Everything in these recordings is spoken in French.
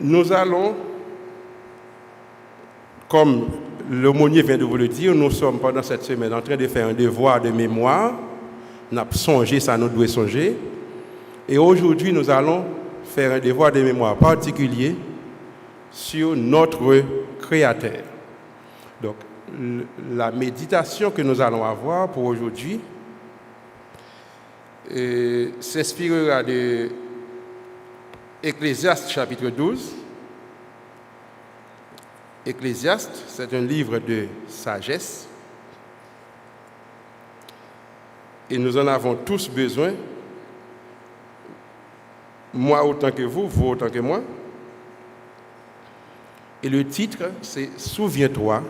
Nous allons, comme l'aumônier vient de vous le dire, nous sommes pendant cette semaine en train de faire un devoir de mémoire. Nous avons songé, ça nous doit songer. Et aujourd'hui, nous allons faire un devoir de mémoire particulier sur notre Créateur. Donc, la méditation que nous allons avoir pour aujourd'hui s'inspirera de Ecclésiaste chapitre 12. Ecclésiaste, c'est un livre de sagesse. Et nous en avons tous besoin. Moi autant que vous, vous autant que moi. Et le titre, c'est « Souviens-toi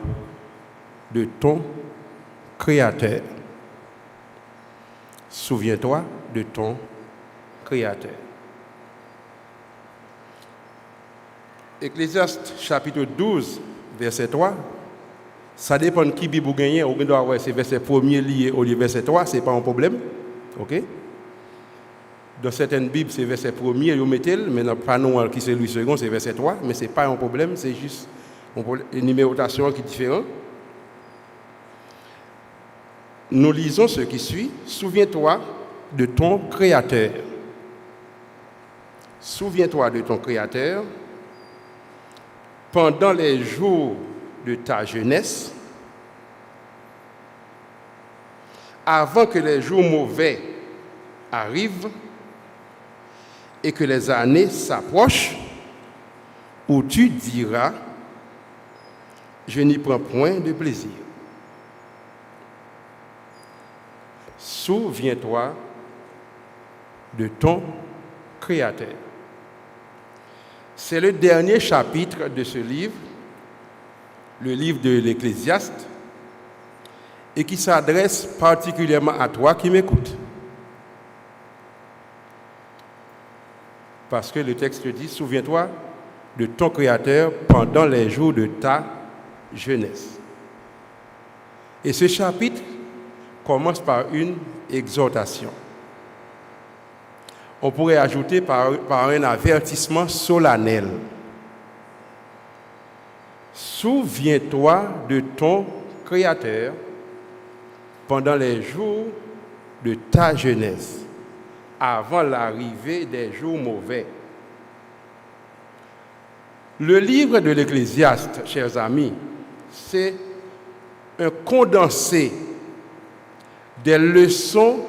de ton Créateur ». Souviens-toi de ton Créateur. Ecclésiaste chapitre 12, verset 3. Ça dépend de qui Bible vous gagnez. Ou doit avoir ces versets premiers liés au verset 3, ce n'est pas un problème. OK? Dans certaines Bibles, c'est verset premier, vous mettez, mais dans le panneau qui c'est Louis II, c'est verset 3, mais ce n'est pas un problème, c'est juste une numérotation qui est différente. Nous lisons ce qui suit. Souviens-toi de ton Créateur. Souviens-toi de ton Créateur pendant les jours de ta jeunesse, avant que les jours mauvais arrivent et que les années s'approchent, où tu diras, je n'y prends point de plaisir. Souviens-toi de ton Créateur. C'est le dernier chapitre de ce livre, le livre de l'Ecclésiaste, et qui s'adresse particulièrement à toi qui m'écoutes. Parce que le texte dit, souviens-toi de ton Créateur pendant les jours de ta jeunesse. Et ce chapitre commence par une exhortation. On pourrait ajouter par un avertissement solennel. Souviens-toi de ton Créateur pendant les jours de ta jeunesse, avant l'arrivée des jours mauvais. Le livre de l'Ecclésiaste, chers amis, c'est un condensé des leçons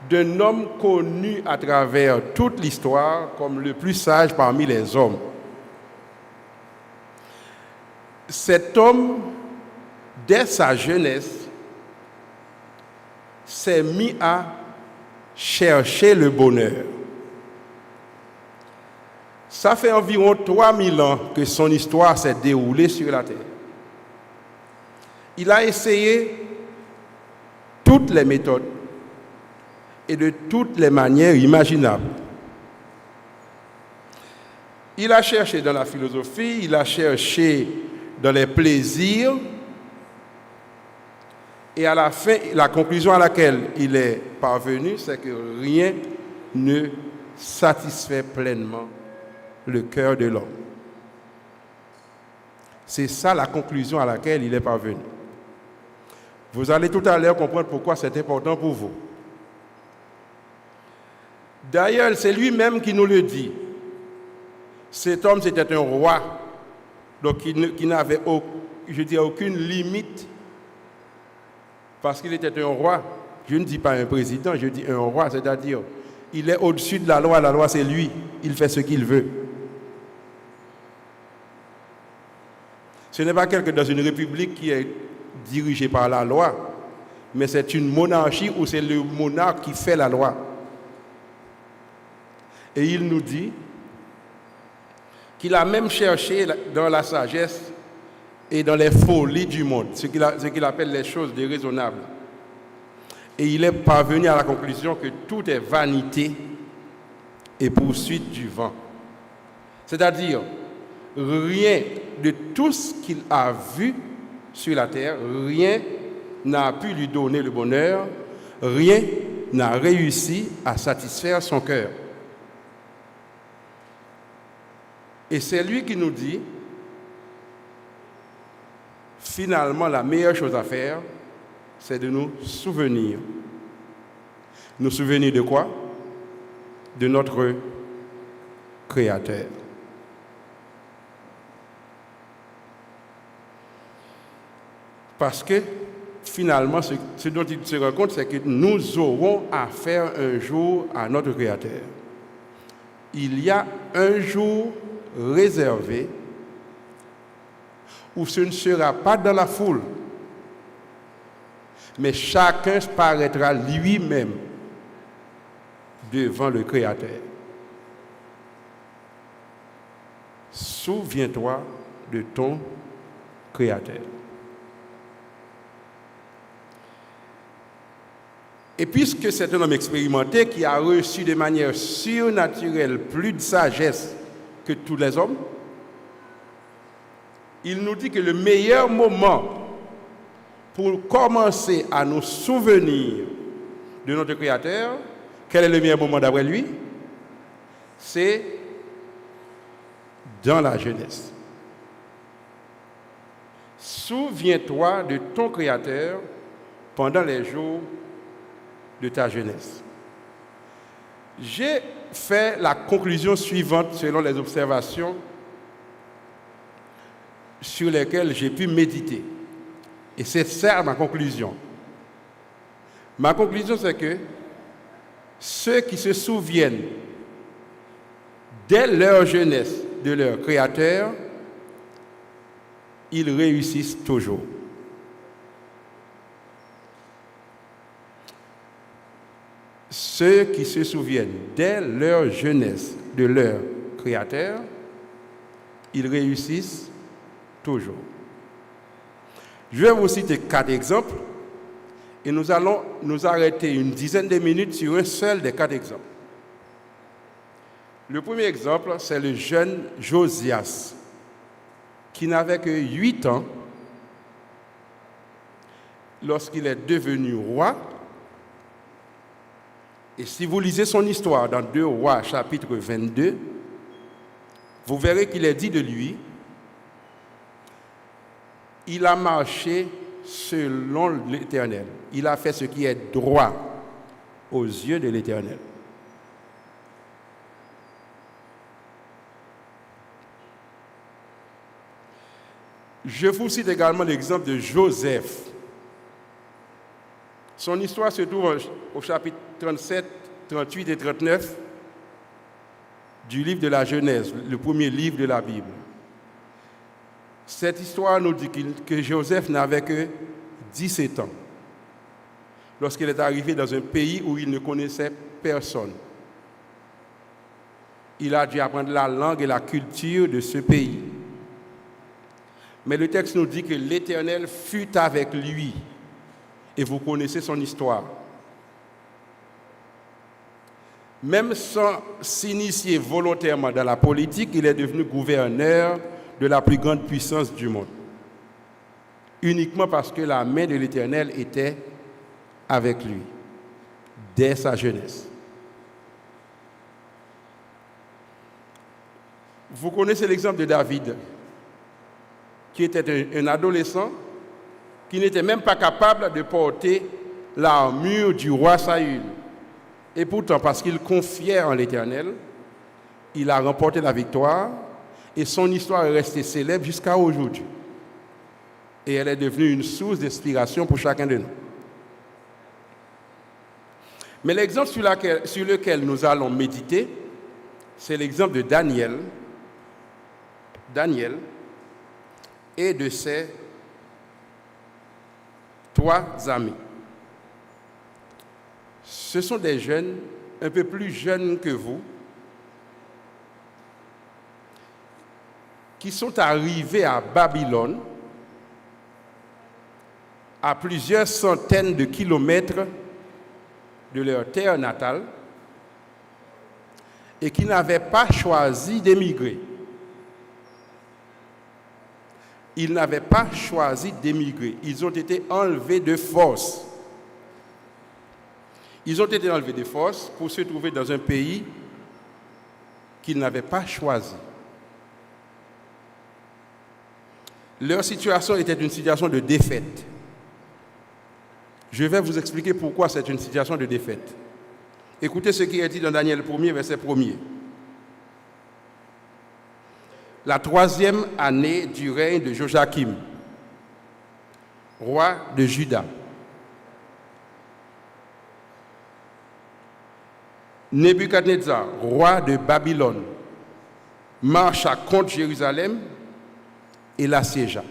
d'un homme connu à travers toute l'histoire comme le plus sage parmi les hommes. Cet homme, dès sa jeunesse, s'est mis à chercher le bonheur. Ça fait environ 3000 ans que son histoire s'est déroulée sur la terre. Il a essayé toutes les méthodes et de toutes les manières imaginables. Il a cherché dans la philosophie, il a cherché dans les plaisirs, et à la fin, la conclusion à laquelle il est parvenu, c'est que rien ne satisfait pleinement le cœur de l'homme. C'est ça la conclusion à laquelle il est parvenu. Vous allez tout à l'heure comprendre pourquoi c'est important pour vous. D'ailleurs, c'est lui-même qui nous le dit. Cet homme, c'était un roi, donc qui n'avait aucune limite, parce qu'il était un roi. Je ne dis pas un président, je dis un roi, c'est-à-dire, il est au-dessus de la loi c'est lui, il fait ce qu'il veut. Ce n'est pas quelqu'un dans une république qui est dirigé par la loi, mais c'est une monarchie où c'est le monarque qui fait la loi. Et il nous dit qu'il a même cherché dans la sagesse et dans les folies du monde, ce qu'il appelle les choses déraisonnables. Et il est parvenu à la conclusion que tout est vanité et poursuite du vent. C'est-à-dire, rien de tout ce qu'il a vu sur la terre, rien n'a pu lui donner le bonheur, rien n'a réussi à satisfaire son cœur. Et c'est lui qui nous dit, finalement, la meilleure chose à faire, c'est de nous souvenir. Nous souvenir de quoi? De notre Créateur. Parce que, finalement, ce dont il se rend compte, c'est que nous aurons affaire un jour à notre Créateur. Il y a un jour réservé où ce ne sera pas dans la foule, mais chacun paraîtra lui-même devant le Créateur. Souviens-toi de ton Créateur. Et puisque c'est un homme expérimenté qui a reçu de manière surnaturelle plus de sagesse que tous les hommes, il nous dit que le meilleur moment pour commencer à nous souvenir de notre Créateur, quel est le meilleur moment d'après lui? C'est dans la jeunesse. Souviens-toi de ton Créateur pendant les jours de ta jeunesse. J'ai fait la conclusion suivante selon les observations sur lesquelles j'ai pu méditer. Et c'est ça ma conclusion. Ma conclusion, c'est que ceux qui se souviennent dès leur jeunesse de leur Créateur, ils réussissent toujours. Ceux qui se souviennent dès leur jeunesse de leur Créateur, ils réussissent toujours. Je vais vous citer 4 exemples et nous allons nous arrêter une dizaine de minutes sur un seul des 4 exemples. Le premier exemple, c'est le jeune Josias, qui n'avait que 8 ans lorsqu'il est devenu roi. Et si vous lisez son histoire dans 2 Rois, chapitre 22, vous verrez qu'il est dit de lui, il a marché selon l'Éternel. Il a fait ce qui est droit aux yeux de l'Éternel. Je vous cite également l'exemple de Joseph. Son histoire se trouve au chapitre 37, 38 et 39 du livre de la Genèse, le premier livre de la Bible. Cette histoire nous dit que Joseph n'avait que 17 ans lorsqu'il est arrivé dans un pays où il ne connaissait personne. Il a dû apprendre la langue et la culture de ce pays. Mais le texte nous dit que l'Éternel fut avec lui. Et vous connaissez son histoire. Même sans s'initier volontairement dans la politique, il est devenu gouverneur de la plus grande puissance du monde. Uniquement parce que la main de l'Éternel était avec lui, dès sa jeunesse. Vous connaissez l'exemple de David, qui était un adolescent qui n'était même pas capable de porter l'armure du roi Saül. Et pourtant, parce qu'il confiait en l'Éternel, il a remporté la victoire et son histoire est restée célèbre jusqu'à aujourd'hui. Et elle est devenue une source d'inspiration pour chacun de nous. Mais l'exemple sur lequel nous allons méditer, c'est l'exemple de Daniel. Daniel et de ses 3 amis. Ce sont des jeunes, un peu plus jeunes que vous, qui sont arrivés à Babylone, à plusieurs centaines de kilomètres de leur terre natale, et qui n'avaient pas choisi d'émigrer. Ils n'avaient pas choisi d'émigrer. Ils ont été enlevés de force. Ils ont été enlevés de force pour se trouver dans un pays qu'ils n'avaient pas choisi. Leur situation était une situation de défaite. Je vais vous expliquer pourquoi c'est une situation de défaite. Écoutez ce qui est dit dans Daniel 1er, verset 1er. La 3e année du règne de Joachim, roi de Juda. Nebuchadnezzar, roi de Babylone, marcha contre Jérusalem et l'assiégea.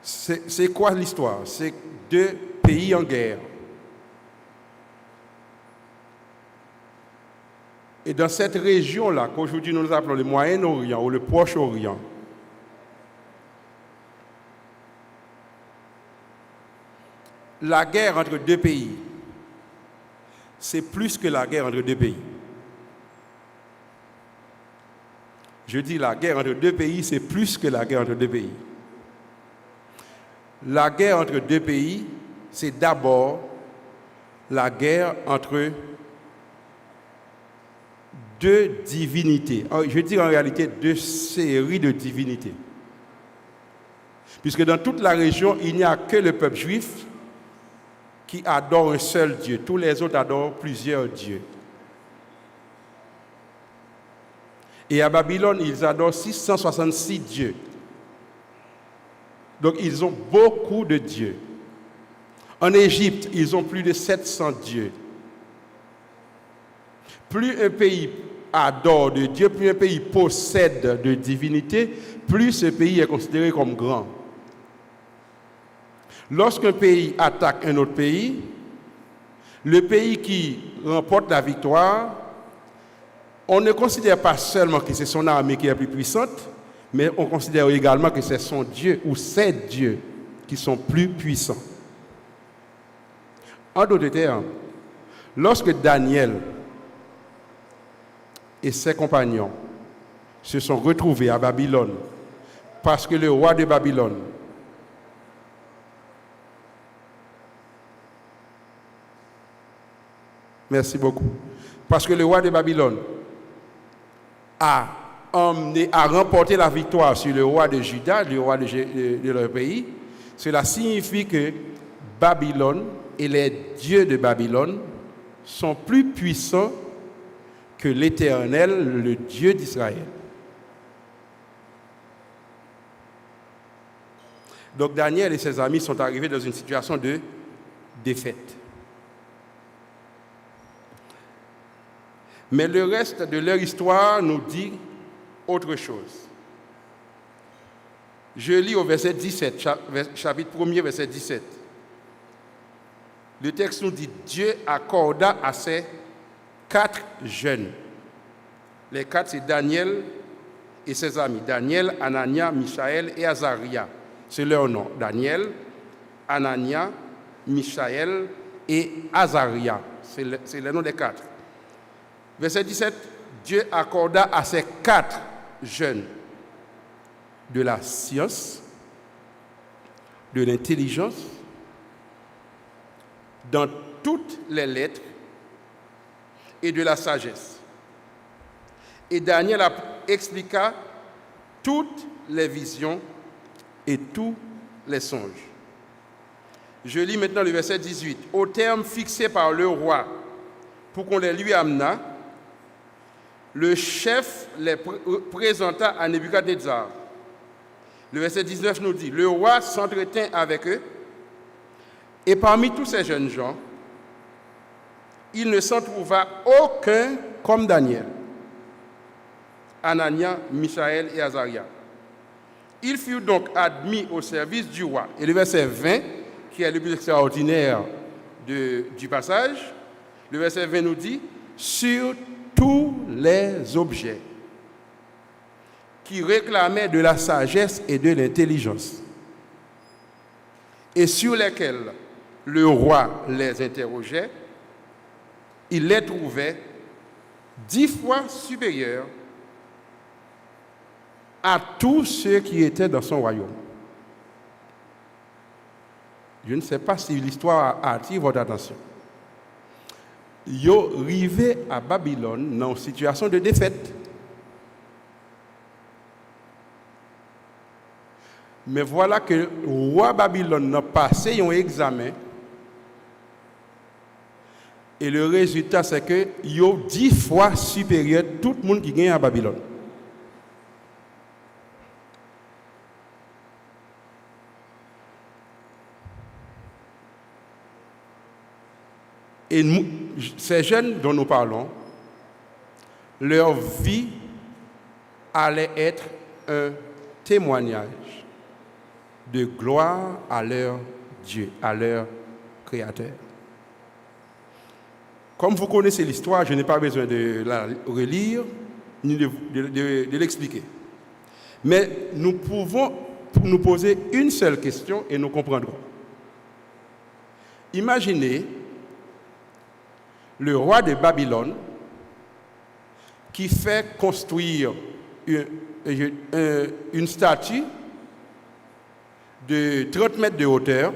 C'est quoi l'histoire? C'est 2 pays en guerre. Et dans cette région-là, qu'aujourd'hui nous appelons le Moyen-Orient ou le Proche-Orient, la guerre entre 2 pays, c'est plus que la guerre entre 2 pays. Je dis la guerre entre 2 pays, c'est plus que la guerre entre 2 pays. La guerre entre 2 pays, c'est d'abord la guerre entre 2 divinités. Je dis en réalité 2 séries de divinités. Puisque dans toute la région, il n'y a que le peuple juif qui adore un seul Dieu. Tous les autres adorent plusieurs dieux. Et à Babylone, ils adorent 666 dieux. Donc, ils ont beaucoup de dieux. En Égypte, ils ont plus de 700 dieux. Plus un pays adore de Dieu, plus un pays possède de divinité, plus ce pays est considéré comme grand. Lorsqu'un pays attaque un autre pays, le pays qui remporte la victoire, on ne considère pas seulement que c'est son armée qui est plus puissante, mais on considère également que c'est son Dieu ou ses dieux qui sont plus puissants. En d'autres termes, lorsque Daniel et ses compagnons se sont retrouvés à Babylone, parce que le roi de Babylone merci beaucoup. Parce que le roi de Babylone a remporté la victoire sur le roi de Juda, le roi de leur pays, cela signifie que Babylone et les dieux de Babylone sont plus puissants que l'Éternel, le Dieu d'Israël. Donc Daniel et ses amis sont arrivés dans une situation de défaite. Mais le reste de leur histoire nous dit autre chose. Je lis au verset 17, chapitre 1er, verset 17. Le texte nous dit « Dieu accorda à ces 4 jeunes ». Les 4, c'est Daniel et ses amis. Daniel, Anania, Michaël et Azaria. C'est leur nom. Daniel, Anania, Michaël et Azaria. C'est le nom des 4. Verset 17, Dieu accorda à ces 4 jeunes de la science, de l'intelligence, dans toutes les lettres et de la sagesse. Et Daniel expliqua toutes les visions et tous les songes. Je lis maintenant le verset 18. Au terme fixé par le roi pour qu'on les lui amenât, le chef les présenta à Nebuchadnezzar. Le verset 19 nous dit, le roi s'entretint avec eux, et parmi tous ces jeunes gens, il ne s'en trouva aucun comme Daniel, Anania, Michaël et Azaria. Ils furent donc admis au service du roi. Et le verset 20, qui est le plus extraordinaire du passage, le verset 20 nous dit, sur tous les objets qui réclamaient de la sagesse et de l'intelligence, et sur lesquels le roi les interrogeait, il les trouvait 10 fois supérieurs à tous ceux qui étaient dans son royaume. Je ne sais pas si l'histoire attire votre attention. Yo arrivé à Babylone dans une situation de défaite. Mais voilà que le roi Babylone a passé un examen. Et le résultat, c'est que il y a 10 fois supérieur à tout le monde qui gagne à Babylone. Et nous, ces jeunes dont nous parlons, leur vie allait être un témoignage de gloire à leur Dieu, à leur Créateur. Comme vous connaissez l'histoire, je n'ai pas besoin de la relire ni de l'expliquer. Mais nous pouvons nous poser une seule question et nous comprendrons. Imaginez le roi de Babylone qui fait construire une statue de 30 mètres de hauteur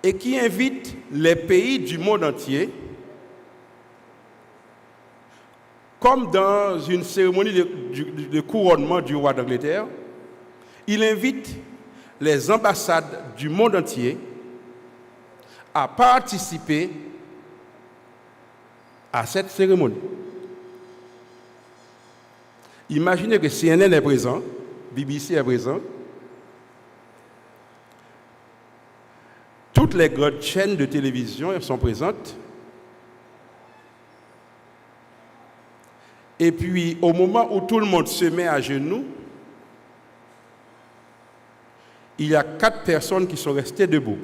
et qui invite les pays du monde entier, comme dans une cérémonie de couronnement du roi d'Angleterre, il invite les ambassades du monde entier à participer à cette cérémonie. Imaginez que CNN est présent, BBC est présent, toutes les grandes chaînes de télévision sont présentes. Et puis, au moment où tout le monde se met à genoux, il y a 4 personnes qui sont restées debout.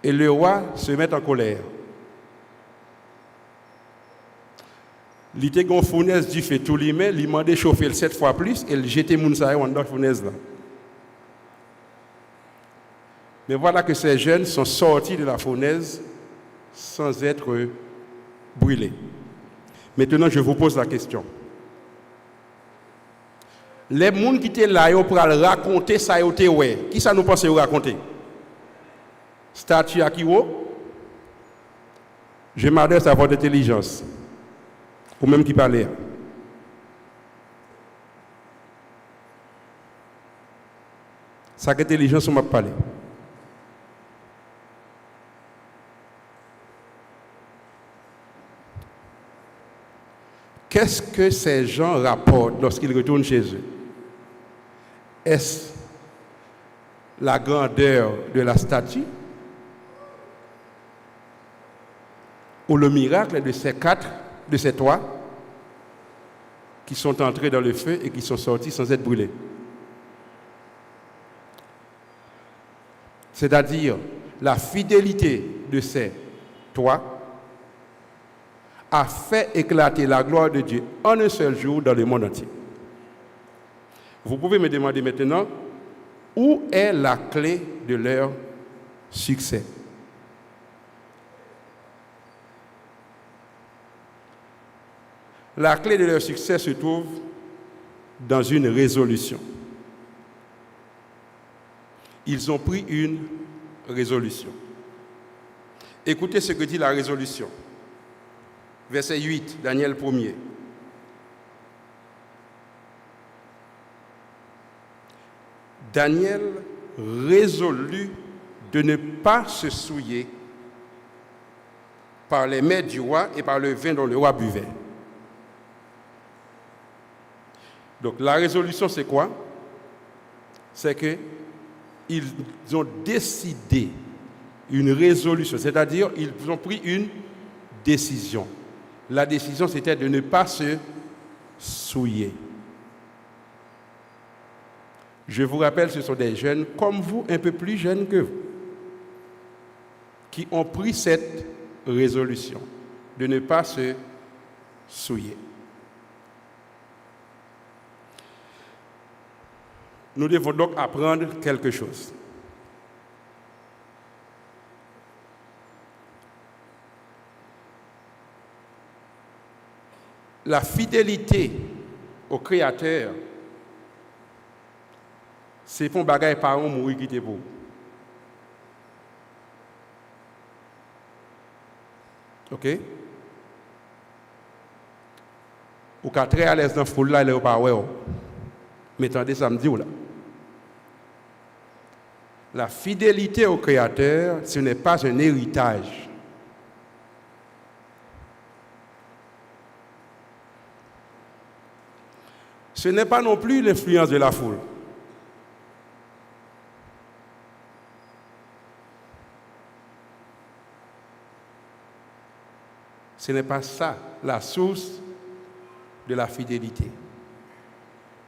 Et le roi se met en colère. Il était une fournaise du fait tout lui-même, il m'a demandé chauffer 7 fois plus et il jetait Mounsaï dans la fournaise là. Mais voilà que ces jeunes sont sortis de la fournaise sans être brûlés. Maintenant, je vous pose la question. Les gens qui étaient là, ils pour raconter ça, qui ça nous pense raconter? Statue à Kiwo? Je m'adresse à votre intelligence. Ou même qui parlait. Ça que intelligence on m'a parlé. Qu'est-ce que ces gens rapportent lorsqu'ils retournent chez eux? Est-ce la grandeur de la statue? Ou le miracle de ces 3 qui sont entrés dans le feu et qui sont sortis sans être brûlés? C'est-à-dire la fidélité de ces 3 a fait éclater la gloire de Dieu en un seul jour dans le monde entier. Vous pouvez me demander maintenant, où est la clé de leur succès? La clé de leur succès se trouve dans une résolution. Ils ont pris une résolution. Écoutez ce que dit la résolution. Verset 8, Daniel 1er. Daniel résolut de ne pas se souiller par les mets du roi et par le vin dont le roi buvait. Donc la résolution, c'est quoi? C'est qu'ils ont décidé une résolution, c'est-à-dire ils ont pris une décision. La décision, c'était de ne pas se souiller. Je vous rappelle, ce sont des jeunes comme vous, un peu plus jeunes que vous, qui ont pris cette résolution de ne pas se souiller. Nous devons donc apprendre quelque chose. La fidélité au Créateur, c'est pour bagaille par un mourir qui était beau. OK? Ou qu'à très à l'aise dans la foule là, il n'est pas ouais. Mais attendez, ça me dit où là? La fidélité au Créateur, ce n'est pas un héritage. Ce n'est pas non plus l'influence de la foule. Ce n'est pas ça la source de la fidélité.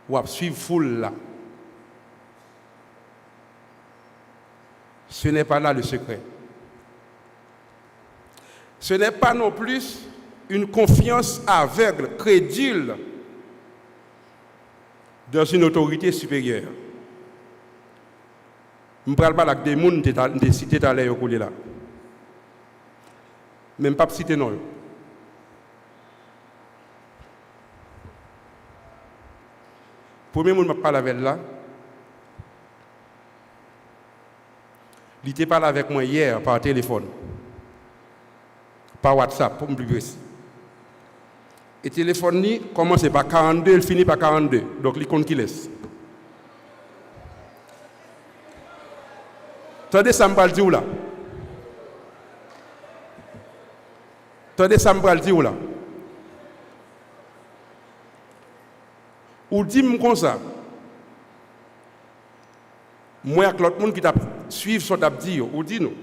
Ou à suivre foule là. Ce n'est pas là le secret. Ce n'est pas non plus une confiance aveugle, crédule dans une autorité supérieure. Je ne parle pas avec des gens qui ont cité à l'heure là. Même pas citer non. Premier monde que je parle avec là, il était parlé avec moi hier par téléphone, par WhatsApp, pour me plus précis. Et le téléphone commence par 42, il finit par 42. Donc il compte qui laisse. Attendez, ça me parle dire là. Attendez, ça me parle dire là. Ou dis-moi comme ça. Moi, avec l'autre monde qui t'a suivi ce que t'a dit, ou dis-nous.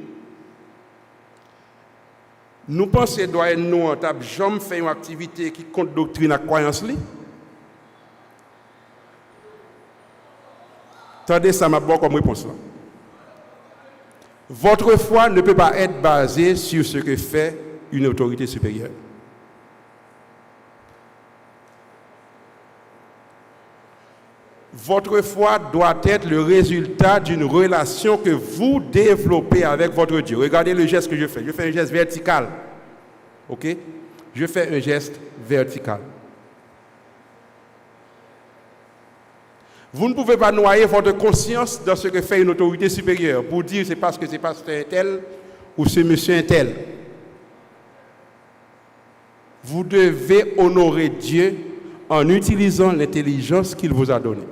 Nous pensons que doit nous en table jamais fait une activité qui compte doctrine et croyance li. Attendez, ça m'a bon comme réponse là. Votre foi ne peut pas être basée sur ce que fait une autorité supérieure. Votre foi doit être le résultat d'une relation que vous développez avec votre Dieu. Regardez le geste que je fais. Je fais un geste vertical. OK? Je fais un geste vertical. Vous ne pouvez pas noyer votre conscience dans ce que fait une autorité supérieure pour dire c'est parce que c'est pasteur tel ou c'est monsieur tel. Vous devez honorer Dieu en utilisant l'intelligence qu'il vous a donnée.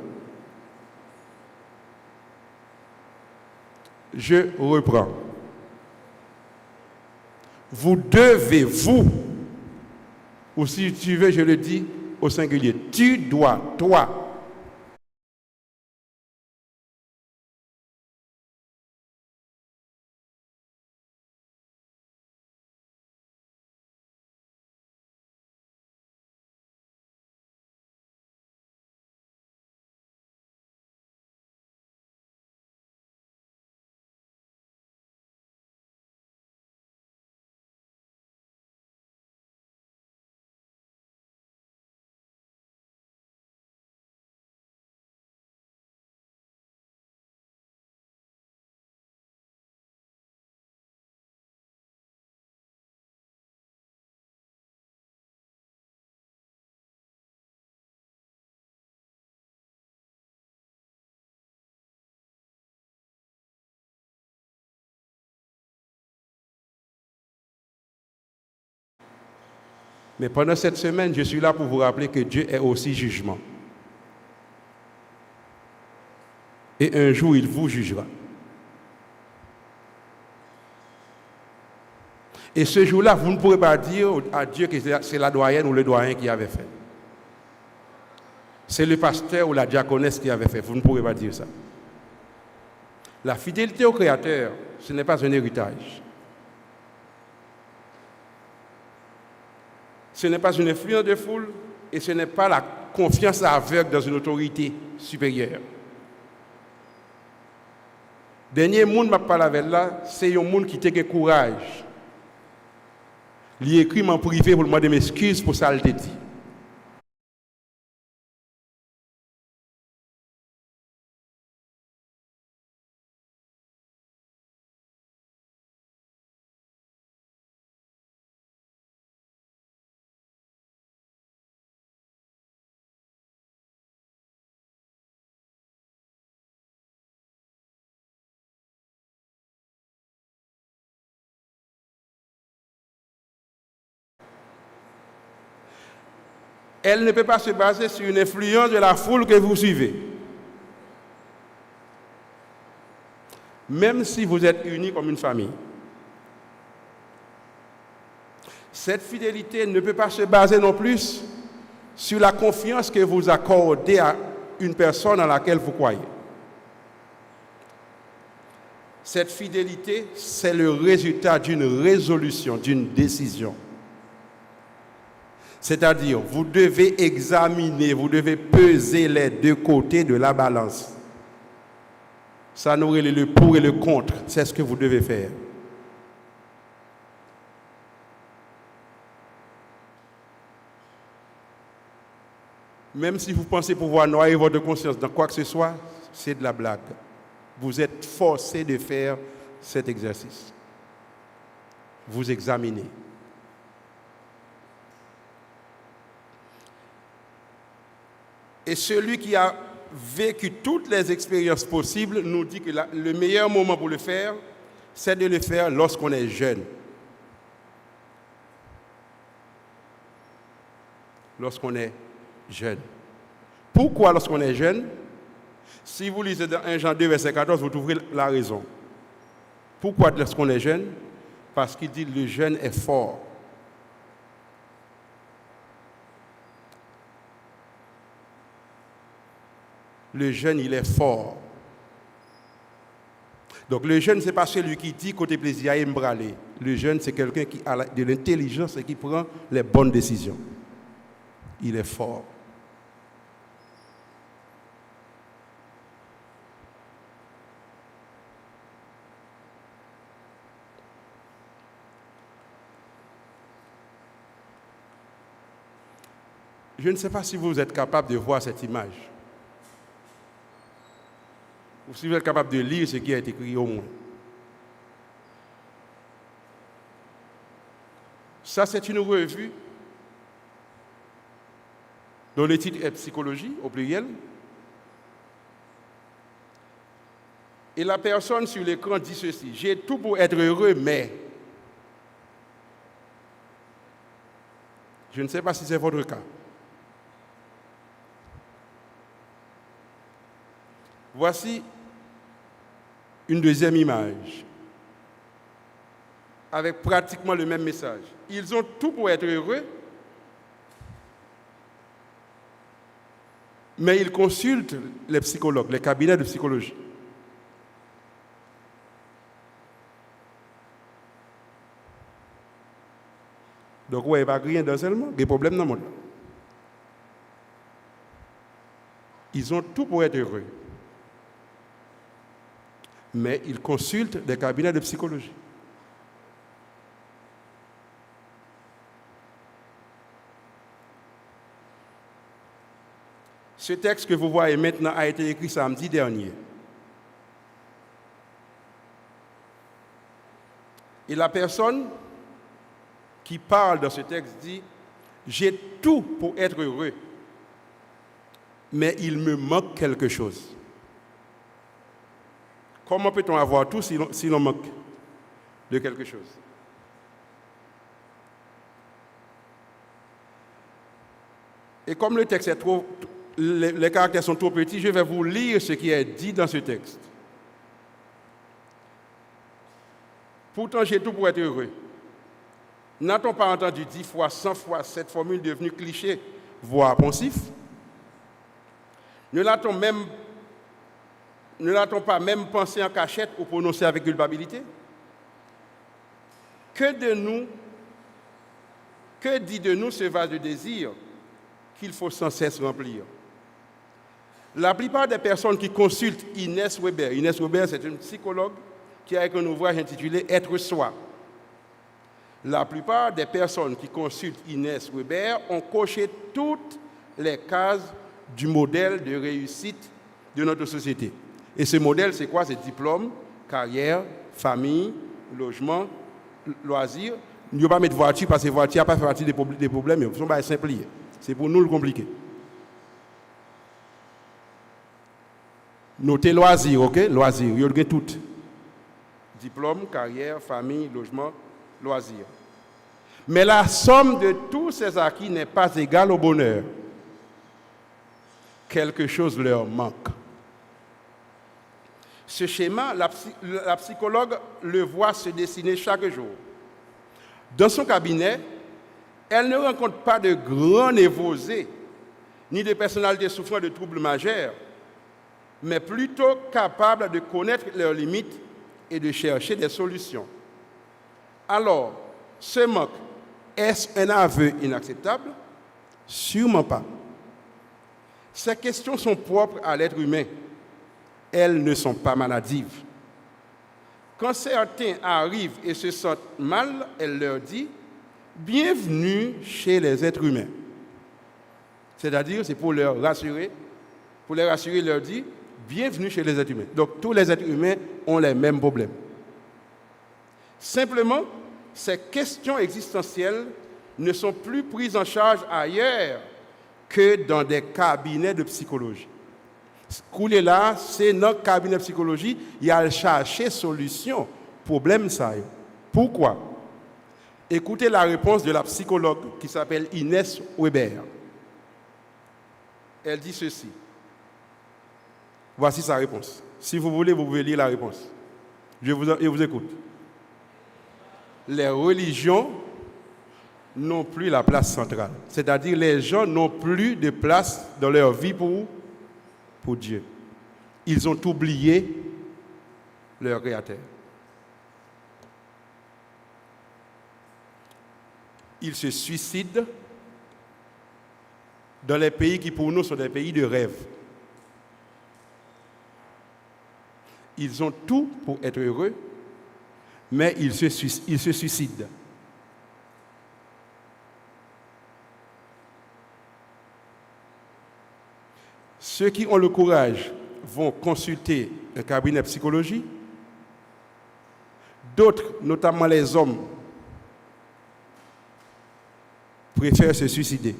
Je reprends. Vous devez, vous, ou si tu veux, je le dis au singulier, tu dois, toi, mais pendant cette semaine, je suis là pour vous rappeler que Dieu est aussi jugement. Et un jour, il vous jugera. Et ce jour-là, vous ne pourrez pas dire à Dieu que c'est la doyenne ou le doyen qui avait fait. C'est le pasteur ou la diaconesse qui avait fait. Vous ne pourrez pas dire ça. La fidélité au Créateur, ce n'est pas un héritage. Ce n'est pas une influence de foule et ce n'est pas la confiance aveugle dans une autorité supérieure. Dernier monde m'a parlé avec là, c'est un monde qui a courage. Il écrit en privé pour demander m'excuses pour ça qu'il dit. Elle ne peut pas se baser sur une influence de la foule que vous suivez. Même si vous êtes unis comme une famille. Cette fidélité ne peut pas se baser non plus sur la confiance que vous accordez à une personne en laquelle vous croyez. Cette fidélité, c'est le résultat d'une résolution, d'une décision. C'est-à-dire, vous devez examiner, vous devez peser les deux côtés de la balance. Ça nous relève le pour et le contre, c'est ce que vous devez faire. Même si vous pensez pouvoir noyer votre conscience dans quoi que ce soit, c'est de la blague. Vous êtes forcé de faire cet exercice. Vous examinez. Et celui qui a vécu toutes les expériences possibles nous dit que le meilleur moment pour le faire, c'est de le faire lorsqu'on est jeune. Lorsqu'on est jeune. Pourquoi lorsqu'on est jeune? Si vous lisez dans 1 Jean 2, verset 14, vous trouverez la raison. Pourquoi lorsqu'on est jeune? Parce qu'il dit le jeune est fort. Le jeune, il est fort. Donc le jeune, ce n'est pas celui qui dit côté plaisir, il me braler. Le jeune, c'est quelqu'un qui a de l'intelligence et qui prend les bonnes décisions. Il est fort. Je ne sais pas si vous êtes capable de voir cette image. Ou si vous êtes capable de lire ce qui a été écrit au moins. Ça, c'est une revue dont le titre est Psychologie, au pluriel. Et la personne sur l'écran dit ceci: j'ai tout pour être heureux, mais... Je ne sais pas si c'est votre cas. Voici une deuxième image, avec pratiquement le même message. Ils ont tout pour être heureux, mais ils consultent les psychologues, les cabinets de psychologie. Donc, il n'y a pas rien d'un seulement, des problèmes dans le monde. Ils ont tout pour être heureux, mais ils consultent des cabinets de psychologie. Ce texte que vous voyez maintenant a été écrit samedi dernier. Et la personne qui parle dans ce texte dit: j'ai tout pour être heureux, mais il me manque quelque chose. Comment peut-on avoir tout si l'on manque de quelque chose? Et comme le texte est trop, les caractères sont trop petits, je vais vous lire ce qui est dit dans ce texte. Pourtant, j'ai tout pour être heureux. N'a-t-on pas entendu 10 fois, 100 fois cette formule devenue cliché, voire poncif? Ne l'a-t-on pas même pensé en cachette ou prononcé avec culpabilité? Que dit de nous ce vase de désir qu'il faut sans cesse remplir? La plupart des personnes qui consultent Inès Weber, c'est une psychologue qui a écrit un ouvrage intitulé « Être soi ». La plupart des personnes qui consultent Inès Weber ont coché toutes les cases du modèle de réussite de notre société. Et ce modèle, c'est quoi? C'est diplôme, carrière, famille, logement, loisirs. Nous ne pouvons pas mettre voiture parce que voiture n'a pas fait partie des problèmes. Ils sont pas simplifiés. C'est pour nous le compliqué. Notez loisirs, ok? Loisirs, il y a tout. Diplôme, carrière, famille, logement, loisirs. Mais la somme de tous ces acquis n'est pas égale au bonheur. Quelque chose leur manque. Ce schéma, la psychologue le voit se dessiner chaque jour. Dans son cabinet, elle ne rencontre pas de grands névrosés, ni de personnalités souffrant de troubles majeurs, mais plutôt capables de connaître leurs limites et de chercher des solutions. Alors, ce manque, est-ce un aveu inacceptable? Sûrement pas. Ces questions sont propres à l'être humain. Elles ne sont pas maladives. Quand certains arrivent et se sentent mal, elle leur dit « Bienvenue chez les êtres humains ». C'est-à-dire, c'est pour les rassurer, il leur dit « Bienvenue chez les êtres humains ». Donc, tous les êtres humains ont les mêmes problèmes. Simplement, ces questions existentielles ne sont plus prises en charge ailleurs que dans des cabinets de psychologie. Couler là, c'est notre cabinet de psychologie, il y a chercher solution, problème ça. Pourquoi? Écoutez la réponse de la psychologue qui s'appelle Inès Weber. Elle dit ceci. Voici sa réponse. Si vous voulez, vous pouvez lire la réponse. Je vous écoute. Les religions n'ont plus la place centrale. C'est-à-dire les gens n'ont plus de place dans leur vie pour Dieu. Ils ont oublié leur Créateur. Ils se suicident dans les pays qui pour nous sont des pays de rêve. Ils ont tout pour être heureux, mais ils se suicident. Ceux qui ont le courage vont consulter un cabinet de psychologie. D'autres, notamment les hommes, préfèrent se suicider.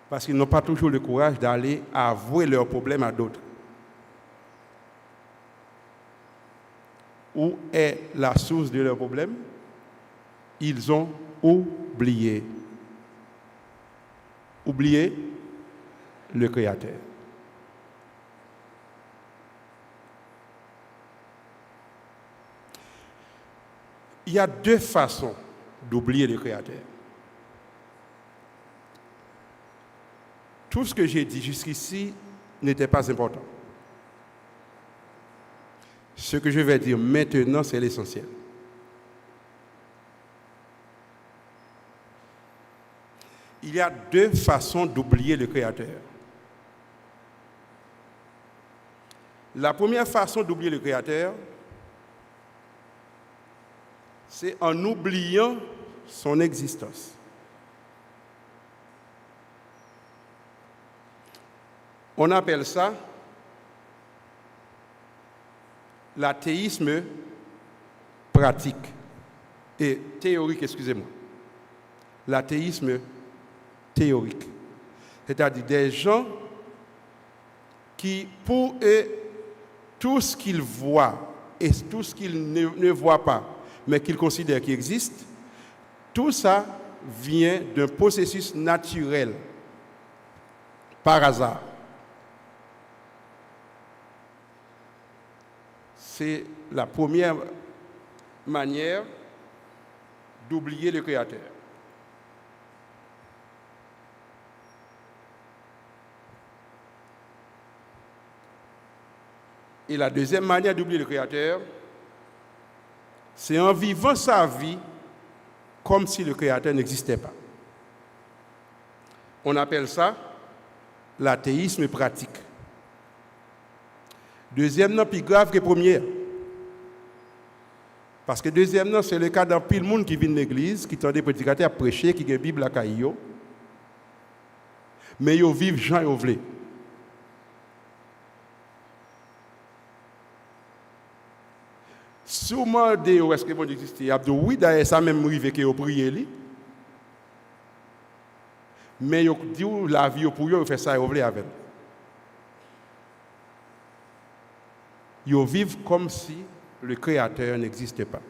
Parce qu'ils n'ont pas toujours le courage d'aller avouer leurs problèmes à d'autres. Où est la source de leurs problèmes? Ils ont oublié. Oublier le Créateur. Il y a deux façons d'oublier le Créateur. Tout ce que j'ai dit jusqu'ici n'était pas important. Ce que je vais dire maintenant, c'est l'essentiel. Il y a deux façons d'oublier le Créateur. La première façon d'oublier le Créateur, c'est en oubliant son existence. On appelle ça l'athéisme pratique et théorique, excusez-moi. L'athéisme théorique. C'est-à-dire des gens qui, pour eux, tout ce qu'ils voient et tout ce qu'ils ne voient pas, mais qu'ils considèrent qu'il existe, tout ça vient d'un processus naturel, par hasard. C'est la première manière d'oublier le Créateur. Et la deuxième manière d'oublier le Créateur, c'est en vivant sa vie comme si le Créateur n'existait pas. On appelle ça l'athéisme pratique. Deuxième nom plus grave que première. Parce que deuxième nom, c'est le cas d'un pile monde qui vient de l'église, qui tend des prédicateurs à prêcher, qui a une Bible à caillou. Mais ils vivent Jean et Ovlé. Sûrement, est-ce que bon existe? Il y a de oui, d'ailleurs, ça même arrivé que vous priez. Mais ils disent la vie pour eux, ils font ça et Ovlé avec. Ils vivent comme si le Créateur n'existait pas.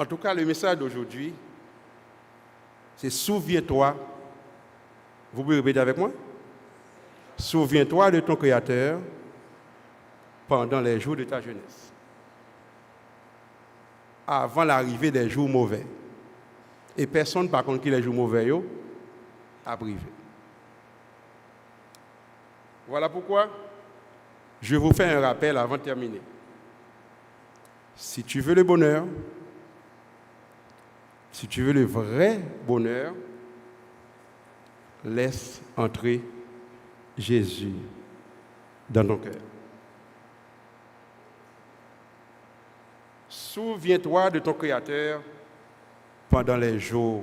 En tout cas, le message d'aujourd'hui, c'est souviens-toi. Vous pouvez répéter avec moi? Souviens-toi de ton Créateur pendant les jours de ta jeunesse, avant l'arrivée des jours mauvais. Et personne, par contre, qui les jours mauvais a privé. Voilà pourquoi je vous fais un rappel avant de terminer. Si tu veux le bonheur, si tu veux le vrai bonheur, laisse entrer Jésus dans ton cœur. Souviens-toi de ton Créateur pendant les jours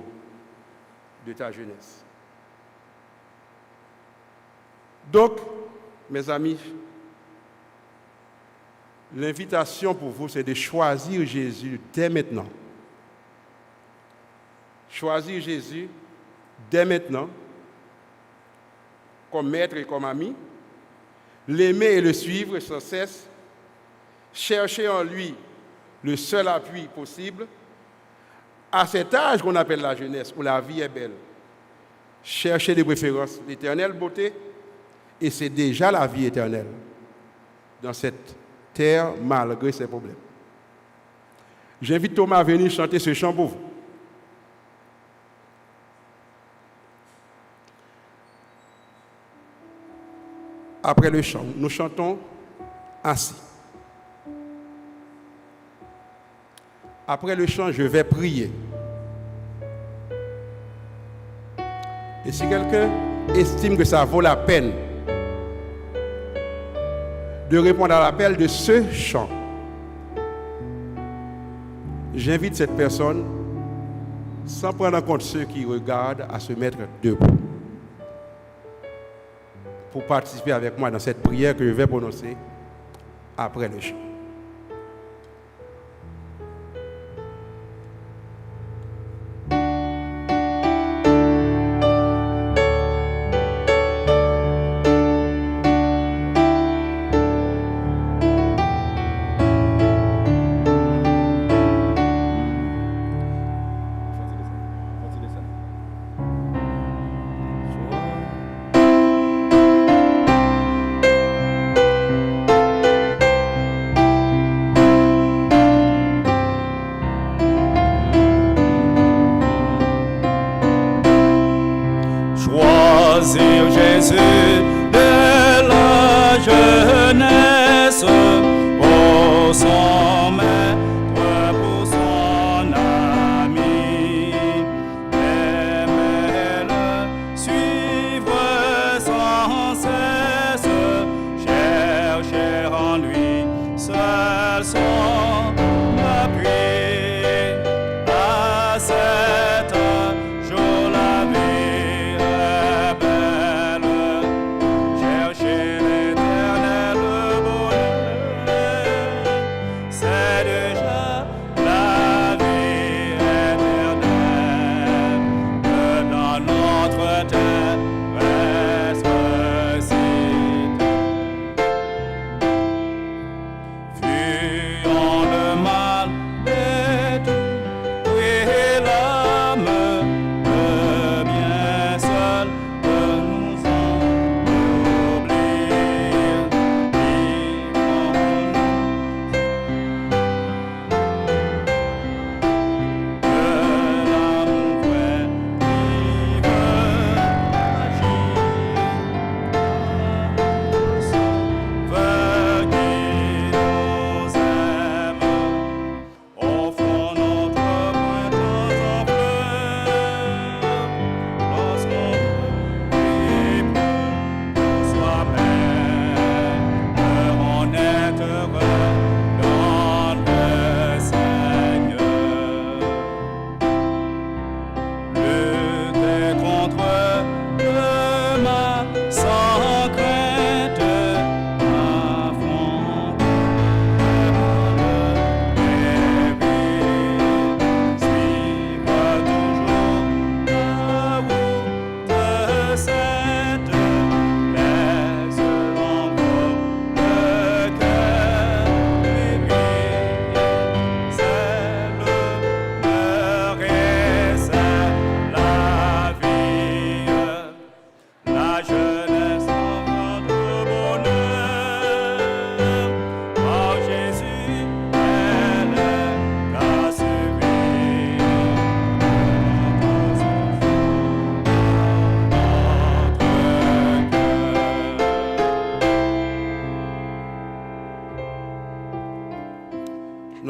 de ta jeunesse. Donc, mes amis, l'invitation pour vous, c'est de choisir Jésus dès maintenant. Choisir Jésus dès maintenant, comme maître et comme ami, l'aimer et le suivre sans cesse, chercher en lui le seul appui possible, à cet âge qu'on appelle la jeunesse, où la vie est belle. Chercher de préférence l'éternelle beauté, et c'est déjà la vie éternelle dans cette terre malgré ses problèmes. J'invite Thomas à venir chanter ce chant pour vous. Après le chant, nous chantons ainsi. Après le chant, je vais prier. Et si quelqu'un estime que ça vaut la peine de répondre à l'appel de ce chant, j'invite cette personne, sans prendre en compte ceux qui regardent, à se mettre debout pour participer avec moi dans cette prière que je vais prononcer après le chant. Choisir Jésus de la jeunesse pour son maître, pour son ami. Aimer-le, suivre sans cesse, chercher en lui seul son appui. À cet jour la vie est belle, chercher l'éternel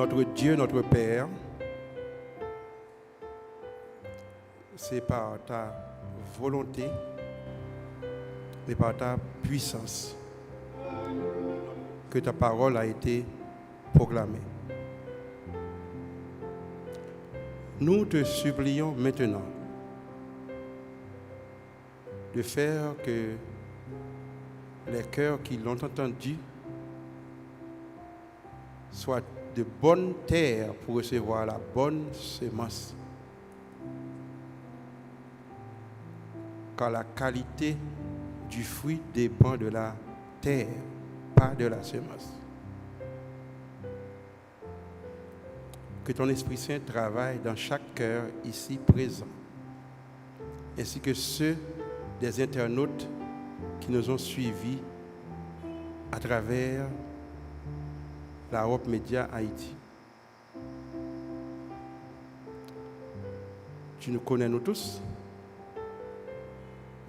notre Dieu, notre Père, c'est par ta volonté et par ta puissance que ta parole a été proclamée. Nous te supplions maintenant de faire que les cœurs qui l'ont entendu soient de bonnes terres pour recevoir la bonne semence. Car la qualité du fruit dépend de la terre, pas de la semence. Que ton Esprit Saint travaille dans chaque cœur ici présent, ainsi que ceux des internautes qui nous ont suivis à travers la Europe Média Haïti. Tu nous connais nous tous.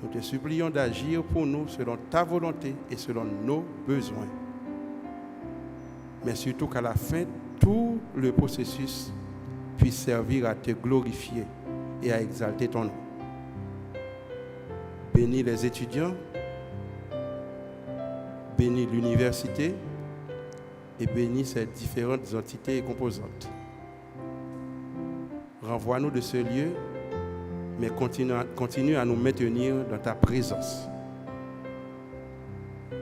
Nous te supplions d'agir pour nous selon ta volonté et selon nos besoins. Mais surtout qu'à la fin, tout le processus puisse servir à te glorifier et à exalter ton nom. Bénis les étudiants, bénis l'université et bénis ces différentes entités et composantes. Renvoie-nous de ce lieu, mais continue à nous maintenir dans ta présence.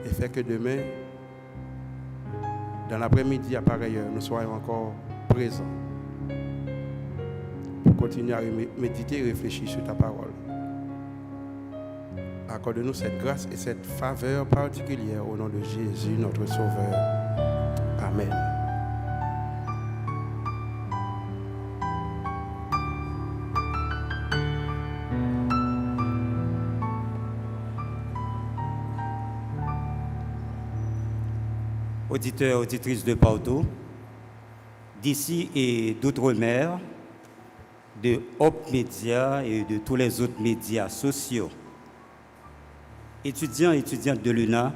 Et fais que demain, dans l'après-midi à pareille heure, nous soyons encore présents pour continuer à méditer et réfléchir sur ta parole. Accorde-nous cette grâce et cette faveur particulière au nom de Jésus, notre Sauveur. Amen. Auditeurs, auditrices de partout, d'ici et d'outre-mer, de Hop Média et de tous les autres médias sociaux, étudiants et étudiantes de l'UNA,